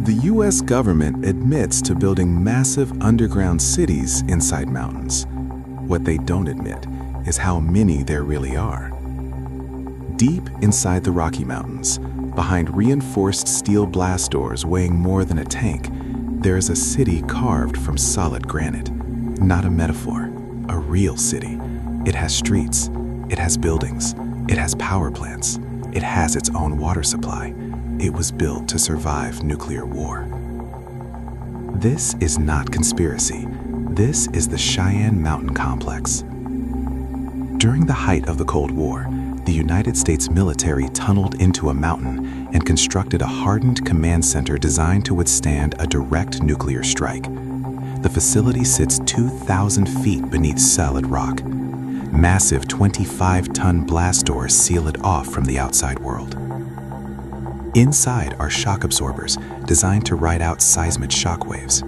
The U.S. government admits to building massive underground cities inside mountains. What they don't admit is how many there really are. Deep inside the Rocky Mountains, behind reinforced steel blast doors weighing more than a tank, there is a city carved from solid granite. Not a metaphor, a real city. It has streets, it has buildings, it has power plants, it has its own water supply. It was built to survive nuclear war. This is not conspiracy. This is the Cheyenne Mountain Complex. During the height of the Cold War, the United States military tunneled into a mountain and constructed a hardened command center designed to withstand a direct nuclear strike. The facility sits 2,000 feet beneath solid rock. Massive 25-ton blast doors seal it off from the outside world. Inside are shock absorbers designed to ride out seismic shock waves.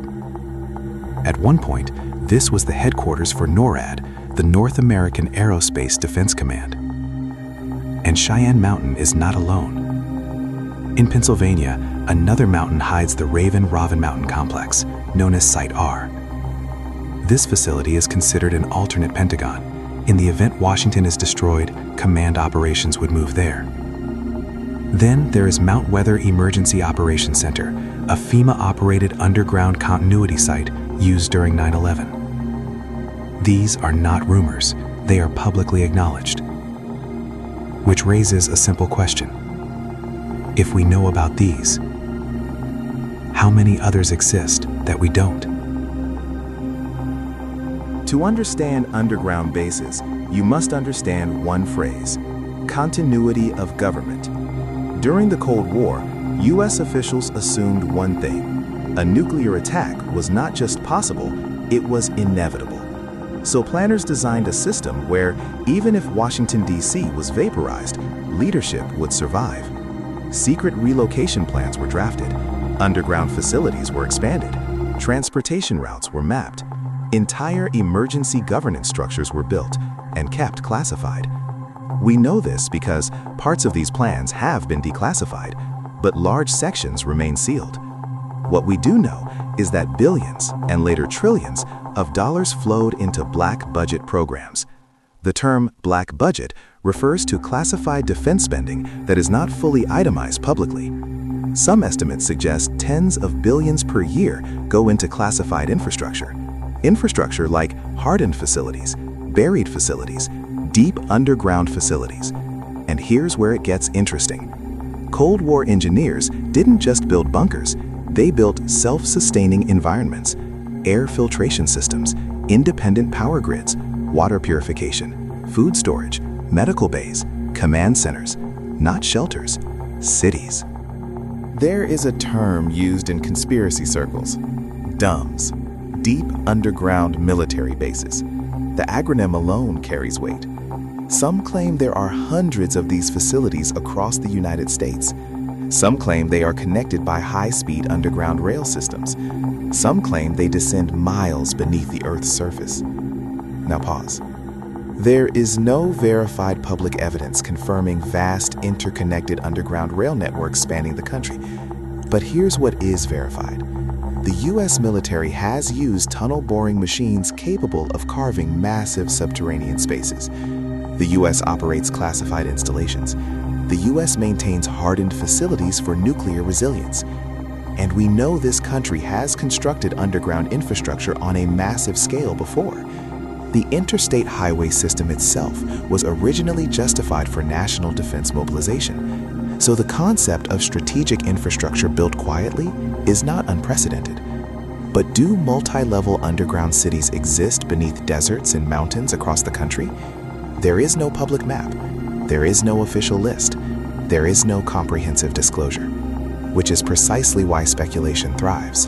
At one point, this was the headquarters for NORAD, the North American Aerospace Defense Command. And Cheyenne Mountain is not alone. In Pennsylvania, another mountain hides the Raven-Robin Mountain Complex, known as Site R. This facility is considered an alternate Pentagon. In the event Washington is destroyed, command operations would move there. Then there is Mount Weather Emergency Operations Center, a FEMA-operated underground continuity site used during 9/11. These are not rumors, they are publicly acknowledged. Which raises a simple question. If we know about these, how many others exist that we don't? To understand underground bases, you must understand one phrase: continuity of government. During the Cold War, U.S. officials assumed one thing: a nuclear attack was not just possible, it was inevitable. So planners designed a system where, even if Washington, D.C. was vaporized, leadership would survive. Secret relocation plans were drafted, underground facilities were expanded, transportation routes were mapped, entire emergency governance structures were built and kept classified. We know this because parts of these plans have been declassified, but large sections remain sealed. What we do know is that billions, and later trillions, of dollars flowed into black budget programs. The term black budget refers to classified defense spending that is not fully itemized publicly. Some estimates suggest tens of billions per year go into classified infrastructure. Infrastructure like hardened facilities, buried facilities, deep underground facilities. And here's where it gets interesting. Cold War engineers didn't just build bunkers, they built self-sustaining environments, air filtration systems, independent power grids, water purification, food storage, medical bays, command centers, not shelters, cities. There is a term used in conspiracy circles: DUMBs, deep underground military bases. The acronym alone carries weight. Some claim there are hundreds of these facilities across the United States. Some claim they are connected by high-speed underground rail systems. Some claim they descend miles beneath the Earth's surface. Now pause. There is no verified public evidence confirming vast interconnected underground rail networks spanning the country. But here's what is verified. The U.S. military has used tunnel boring machines capable of carving massive subterranean spaces. The U.S. operates classified installations. The U.S. maintains hardened facilities for nuclear resilience. And we know this country has constructed underground infrastructure on a massive scale before. The interstate highway system itself was originally justified for national defense mobilization. So the concept of strategic infrastructure built quietly is not unprecedented. But do multi-level underground cities exist beneath deserts and mountains across the country? There is no public map. There is no official list. There is no comprehensive disclosure, which is precisely why speculation thrives.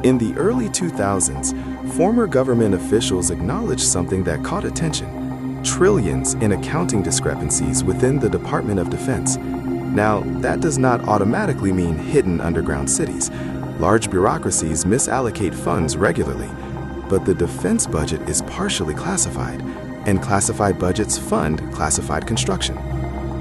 In the early 2000s, former government officials acknowledged something that caught attention: trillions in accounting discrepancies within the Department of Defense. Now, that does not automatically mean hidden underground cities. Large bureaucracies misallocate funds regularly, but the defense budget is partially classified, and classified budgets fund classified construction.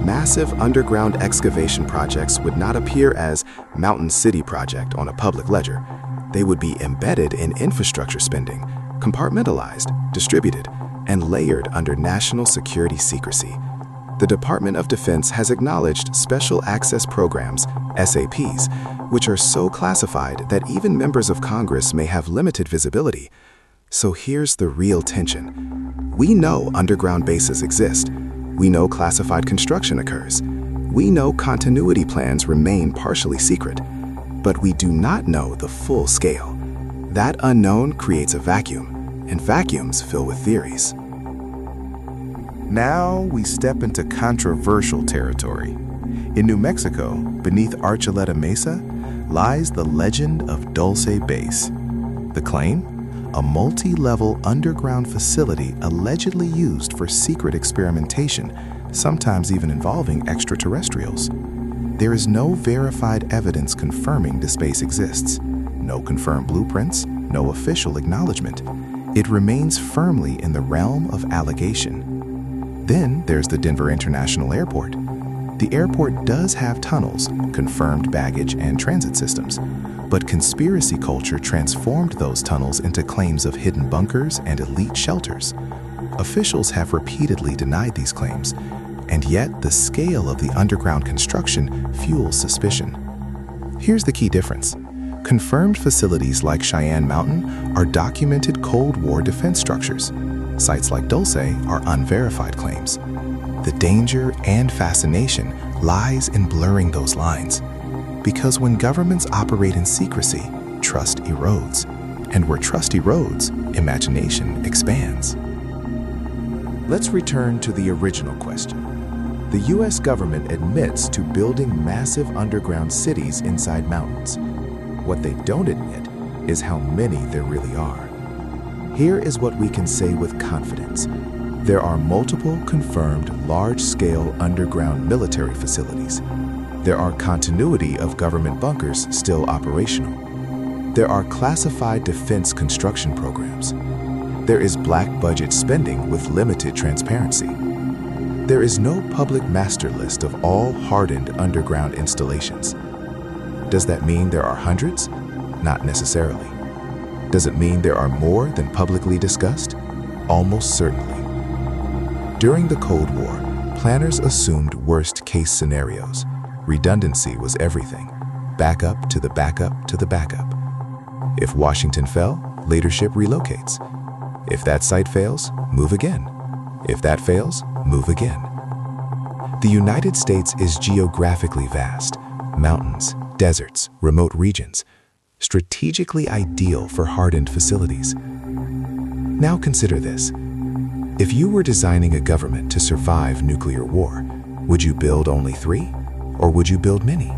massive underground excavation projects would not appear as Mountain City Project on a public ledger. They would be embedded in infrastructure spending, compartmentalized, distributed, and layered under national security secrecy. The Department of Defense has acknowledged Special Access Programs, SAPs, which are so classified that even members of Congress may have limited visibility. So here's the real tension. We know underground bases exist. We know classified construction occurs. We know continuity plans remain partially secret. But we do not know the full scale. That unknown creates a vacuum, and vacuums fill with theories. Now we step into controversial territory. In New Mexico, beneath Archuleta Mesa, lies the legend of Dulce Base. The claim? A multi-level underground facility allegedly used for secret experimentation, sometimes even involving extraterrestrials. There is no verified evidence confirming the space exists. No confirmed blueprints, no official acknowledgement. It remains firmly in the realm of allegation. Then there's the Denver International Airport. The airport does have tunnels, confirmed baggage and transit systems, but conspiracy culture transformed those tunnels into claims of hidden bunkers and elite shelters. Officials have repeatedly denied these claims, and yet the scale of the underground construction fuels suspicion. Here's the key difference. Confirmed facilities like Cheyenne Mountain are documented Cold War defense structures. Sites like Dulce are unverified claims. The danger and fascination lies in blurring those lines. Because when governments operate in secrecy, trust erodes. And where trust erodes, imagination expands. Let's return to the original question. The U.S. government admits to building massive underground cities inside mountains. What they don't admit is how many there really are. Here is what we can say with confidence. There are multiple confirmed large-scale underground military facilities. There are continuity of government bunkers still operational. There are classified defense construction programs. There is black budget spending with limited transparency. There is no public master list of all hardened underground installations. Does that mean there are hundreds? Not necessarily. Does it mean there are more than publicly discussed? Almost certainly. During the Cold War, planners assumed worst-case scenarios. Redundancy was everything. Backup to the backup to the backup. If Washington fell, leadership relocates. If that site fails, move again. If that fails, move again. The United States is geographically vast. Mountains, deserts, remote regions. Strategically ideal for hardened facilities. Now consider this. If you were designing a government to survive nuclear war, would you build only 3? Or would you build many?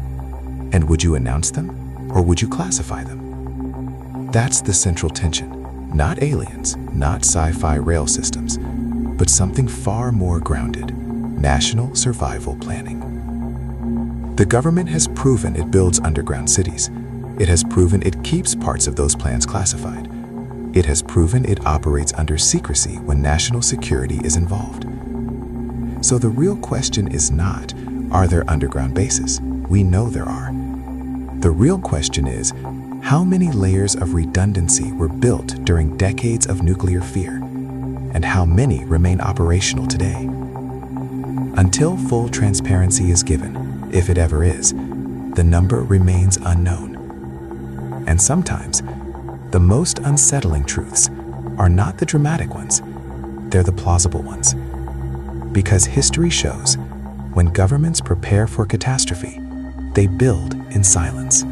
And would you announce them? Or would you classify them? That's the central tension. Not aliens, not sci-fi rail systems, but something far more grounded. National survival planning. The government has proven it builds underground cities. It has proven it keeps parts of those plans classified. It has proven it operates under secrecy when national security is involved. So the real question is not, are there underground bases? We know there are. The real question is, how many layers of redundancy were built during decades of nuclear fear? And how many remain operational today? Until full transparency is given, if it ever is, the number remains unknown. And sometimes, the most unsettling truths are not the dramatic ones, they're the plausible ones. Because history shows, when governments prepare for catastrophe, they build in silence.